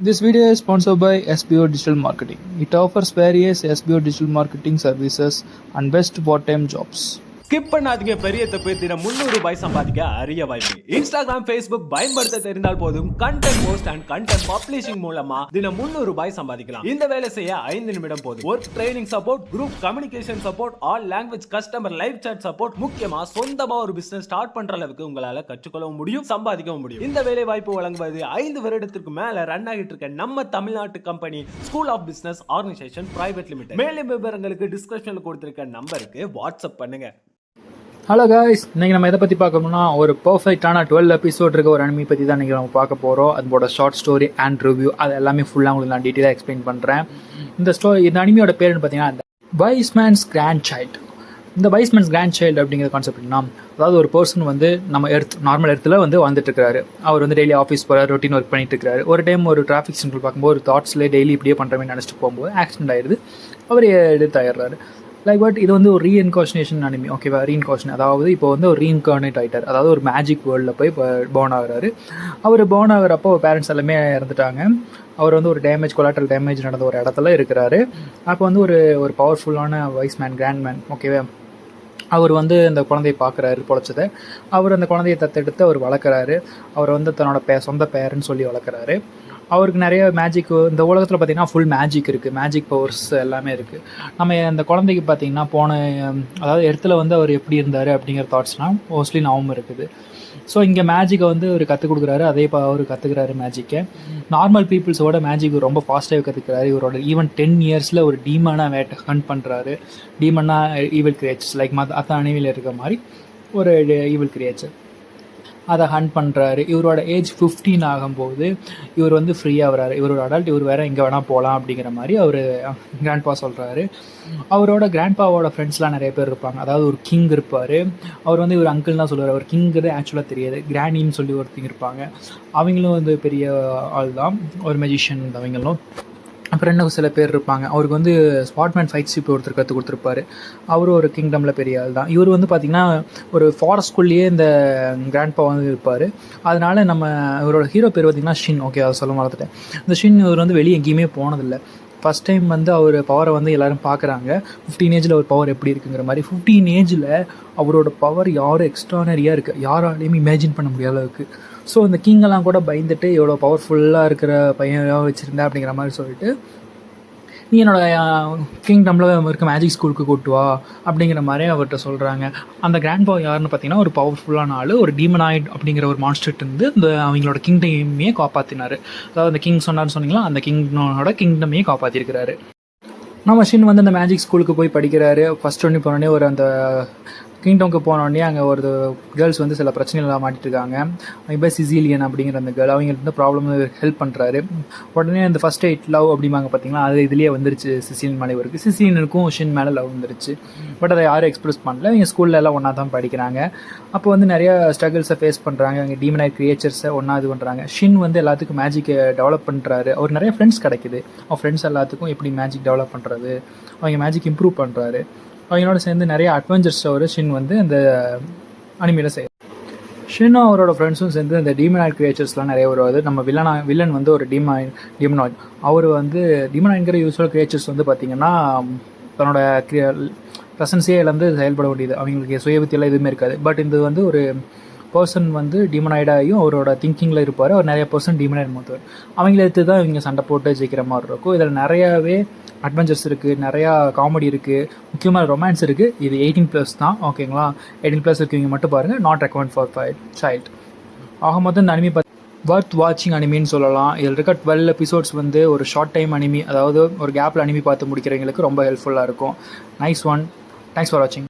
This video is sponsored by SBO Digital Marketing. It offers various SBO digital marketing services and best part-time jobs. Skip பண்ணாதீங்க, பெரிய தப்பு. தினம் 300 ரூபாய் சம்பாதிக்க அரிய வாய்ப்பு. இன்ஸ்டாகிராம், ஃபேஸ்புக் பயன்படுத்த தெரிந்தால் போதும் content post and content publishing மூலமா தினம் 300 ரூபாய் சம்பாதிக்கலாம். இந்த வேலை செய்ய 5 நிமிடம் போதும். Work training support, group communication support, all language customer live chat support, முக்கியமா சொந்தமா ஒரு பிசினஸ் ஸ்டார்ட் பண்ற அளவுக்கு உங்களால கற்றுக்கொள்ளவும் முடியும், சம்பாதிக்கவும் முடியும். இந்த வேலை வாய்ப்பு வழங்குவது 5 வருடத்திற்கு மேல ரன் ஆகிட்டு இருக்க நம்ம தமிழ்நாட்டு company school of business organisation private limited. மேலும் விவரங்களுக்கு டிஸ்கிரிப்ஷன்ல கொடுத்திருக்க நம்பருக்கு வாட்ஸ்அப் பண்ணுங்க. ஹலோ காய்ஸ், இன்றைக்கி நம்ம எதை பற்றி பார்க்கணும்னா ஒரு பர்ஃபெக்டான 12 எபிசோட் இருக்க ஒரு அனிமி பற்றி தான் இன்றைக்கி நம்ம பார்க்க போகிறோம். அதோட ஷார்ட் ஸ்டோரி அண்ட் ரிவ்யூ அது எல்லாமே ஃபுல்லாக உங்களுக்கு நான் டீட்டெயிலாக எக்ஸ்பிளைன் பண்ணுறேன். இந்த அனிமியோட பேருன்னு பார்த்தீங்கன்னா வைஸ்மேன்ஸ் கிராண்ட் சைல்டு. இந்த வைஸ்மேன்ஸ் கிராண்ட் சைல்டு அப்படிங்கிற கான்செப்ட்னா, அதாவது ஒரு பர்சன் வந்து நம்ம நார்மல் இடத்துல வந்து வந்துட்டு இருக்காரு. அவர் வந்து டெய்லி ஆஃபீஸ் போகிறார், ரொட்டீன் ஒர்க் பண்ணிட்டு இருக்காரு. ஒரு டைம் ஒரு டிராஃபிக் சிக்னல் பார்க்கும்போது ஒரு தாட்ஸ்லேயே டெய்லி இப்படியே பண்ணுற மாதிரி நினச்சிட்டு போகும்போது ஆக்சிடென்ட் ஆயிடுது. அவர் எடுத்தாயிடுறாரு. பட் இது வந்து ஒரு ரீஇன்கார்ஷனேஷன் அனிமி, ஓகேவா? ரீஇன்கார்ஷன் அதாவது இப்போ வந்து ஒரு ரீஇன்கார்னேட் ஆகிட்டார், அதாவது ஒரு மேஜிக் வேர்ல்டில் போய் இப்போ பார்ன் ஆகிறாரு. அவர் பார்ன் ஆகிறப்போ பேரண்ட்ஸ் எல்லாமே இறந்துட்டாங்க. அவர் வந்து ஒரு கொலாட்ரல் டேமேஜ் நடந்த ஒரு இடத்துல இருக்கிறாரு. அப்போ வந்து ஒரு பவர்ஃபுல்லான வைஸ்மேன், கிராண்ட் மேன், ஓகேவா? அவர் வந்து அந்த குழந்தையை பார்க்குறாரு, பொழைச்சதை. அவர் அந்த குழந்தையை தத்தெடுத்து அவர் வளர்க்குறாரு. அவர் வந்து தன்னோட சொந்த பேரன்னு சொல்லி வளர்க்குறாரு. அவருக்கு நிறைய மேஜிக், இந்த உலகத்தில் பார்த்திங்கன்னா ஃபுல் மேஜிக் இருக்குது, மேஜிக் பவர்ஸ் எல்லாமே இருக்குது. நம்ம அந்த குழந்தைக்கு பார்த்திங்கன்னா அதாவது இடத்துல வந்து அவர் எப்படி இருந்தார் அப்படிங்கிற தாட்ஸ்லாம் மோஸ்ட்லி நாமும் இருக்குது. ஸோ இங்கே மேஜிக்கை வந்து அவர் கற்றுக் கொடுக்குறாரு. அதே அவர் கற்றுக்கிறாரு மேஜிக்கை. நார்மல் பீப்புள்ஸோட மேஜிக் ரொம்ப ஃபாஸ்ட்டாகவே கற்றுக்கிறாரு. இவரோட ஈவன் 10 இயர்ஸில் ஒரு டீமனாக ஹண்ட் பண்ணுறாரு. டீமனாக ஈவில் கிரியேச்சர்ஸ் லைக் அனிமியில் இருக்கிற மாதிரி ஒரு ஈவில் கிரியேச்சர் அதை ஹண்ட் பண்ணுறாரு. இவரோட ஏஜ் 15 ஆகும்போது இவர் வந்து ஃப்ரீயாக வராரு. இவரோட அடல்ட், இவர் வேறு எங்கே வேணால் போகலாம் அப்படிங்கிற மாதிரி அவர் கிராண்ட்பா சொல்கிறாரு. அவரோட கிராண்ட்பாவோட ஃப்ரெண்ட்ஸ்லாம் நிறைய பேர் இருப்பாங்க. அதாவது ஒரு கிங் இருப்பார். அவர் வந்து இவர் அங்கிள் தான் சொல்லுவார். அவர் கிங்கிறது ஆக்சுவலாக தெரியாது, கிராண்டின்னு சொல்லி ஒருத்தங்க இருப்பாங்க. அவங்களும் வந்து பெரிய ஆள் தான், ஒரு மெஜிஷியன் அவங்களும். அப்புறம் இன்னும் சில பேர் இருப்பாங்க. அவருக்கு வந்து ஸ்பாட்மேன் ஃபைட் ஷிப் ஒருத்தர் கற்றுக் கொடுத்துருப்பாரு. அவரும் ஒரு கிங்டமில் பெரிய ஆள் தான். இவர் வந்து பார்த்திங்கன்னா ஒரு ஃபாரஸ்ட்குள்ளேயே இந்த கிராண்ட்பா வந்து இருப்பார். அதனால் இவரோட ஹீரோ பேர் பார்த்திங்கன்னா ஷின், ஓகே? அதை சொல்ல மறந்துட்டேன். இந்த ஷின் இவர் வந்து வெளியே எங்கேயுமே போனதில்லை. ஃபஸ்ட் டைம் வந்து அவர் பவரை வந்து எல்லோரும் பார்க்குறாங்க. 15 ஏஜில் ஒரு பவர் எப்படி இருக்குங்கிற மாதிரி. 15 ஏஜில் அவரோட பவர் யாரும் எக்ஸ்ட்ரானரியாக இருக்குது, யாராலையுமே இமேஜின் பண்ண முடியாத அளவுக்கு. ஸோ இந்த கிங்கெல்லாம் கூட பயந்துட்டு எவ்வளோ பவர்ஃபுல்லாக இருக்கிற பையனாக வச்சுருந்தேன் அப்படிங்கிற மாதிரி சொல்லிட்டு, நீ என்னோடய கிங்டமில் இருக்க மேஜிக் ஸ்கூலுக்கு கூட்டு வா அப்படிங்கிற மாதிரி அவர்கிட்ட சொல்கிறாங்க. அந்த கிராண்ட்பா யாருன்னு பார்த்தீங்கன்னா ஒரு பவர்ஃபுல்லான ஆள், ஒரு டீமனாய்ட் அப்படிங்கிற ஒரு மான்ஸ்டர்ட் இருந்து அவங்களோட கிங்டமையே காப்பாற்றினார். அதாவது அந்த கிங் சொன்னார்னு சொன்னீங்களா, அந்த கிங்டமையே காப்பாற்றிருக்கிறாரு. நம்ம ஷின் வந்து அந்த மேஜிக் ஸ்கூலுக்கு போய் படிக்கிறாரு. ஃபஸ்ட் ஒன்று போனோடனே அந்த கிங்டம்க்கு போனோடனே அங்கே ஒரு கேர்ள்ஸ் வந்து சில பிரச்சனைகள் மாட்டிருக்காங்க. இப்போ சிசிலியன் அப்படிங்கிற அந்த கேர்ள் அவங்கள்ட்ட ப்ராப்ளம் ஹெல்ப் பண்ணுறாரு. உடனே அந்த ஃபஸ்ட் எயிட் லவ் அப்படிம்பாங்க பார்த்தீங்களா, அது இதுலேயே வந்துருச்சு. சிசிலியன் மேலே இருக்குது, சிசிலியனுக்கும் ஷின் மேலே லவ் வந்துருச்சு. பட் அதை யாரும் எக்ஸ்பிரஸ் பண்ணல. இவங்க ஸ்கூலில் எல்லாம் ஒன்றா தான் படிக்கிறாங்க. அப்போ வந்து நிறைய ஸ்ட்ரகிள்ஸை ஃபேஸ் பண்ணுறாங்க. அங்கே டீமனாய் கிரியேச்சர்ஸை ஒன்றா இது பண்ணுறாங்க. ஷின் வந்து எல்லாத்துக்கும் மேஜிக்கை டெவலப் பண்ணுறாரு. அவர் நிறைய ஃப்ரெண்ட்ஸ் கிடைக்குது. அவர் ஃப்ரெண்ட்ஸ் எல்லாத்துக்கும் எப்படி மேஜிக் டெவலப் பண்ணுறது, அவங்க மேஜிக் இம்ப்ரூவ் பண்ணுறாரு. அவங்களோட சேர்ந்து நிறைய அட்வென்ச்சர்ஸ் அவர் ஷின் வந்து அந்த அனிமையில் செய்ய. ஷின்னும் அவரோட ஃப்ரெண்ட்ஸும் சேர்ந்து அந்த டீமனாய்ட் கிரியேச்சர்ஸ்லாம் நிறைய வருவாது. நம்ம வில்லன் வந்து ஒரு டீமனாய்ட். அவர் வந்து டீமனாய்ட்ங்கிற யூஸ்வல் கிரியேச்சர்ஸ் வந்து பார்த்திங்கன்னா தன்னோட ப்ரெசன்ஸே இழந்து செயல்பட வேண்டியது. அவங்களுக்கு சுயபுத்தியெல்லாம் எதுவுமே இருக்காது. பட் இது வந்து ஒரு பர்சன் வந்து டீமனாய்டாயும் அவரோட திங்கிங்கில் இருப்பார். அவர் நிறைய பர்சன் டீமனாய்ட் மொத்தவர். அவங்கள எடுத்து தான் இவங்க சண்டை போட்டு ஜெயிக்கிற மாதிரி இருக்கும். இதில் நிறையாவே அட்வென்ச்சர்ஸ் இருக்குது, நிறையா காமெடி இருக்குது, முக்கியமாக ரொமான்ஸ் இருக்குது. இது 18+ தான், ஓகேங்களா? 18+ இருக்கவங்க மட்டும் பாருங்கள், நாட் ரெக்கமெண்ட் ஃபார் சைல்ட். ஆக மொத்தம் இந்த அனிமி வர்த் வாட்சிங் அனிமின்னு சொல்லலாம். இதில் இருக்க 12 எபிசோட்ஸ் வந்து ஒரு ஷார்ட் டைம் அனிமி, அதாவது ஒரு கேப்பில் அனிமி பார்த்து முடிக்கிறவங்களுக்கு ரொம்ப ஹெல்ப்ஃபுல்லாக இருக்கும். Nice one. தேங்க்ஸ் ஃபார் வாட்சிங்.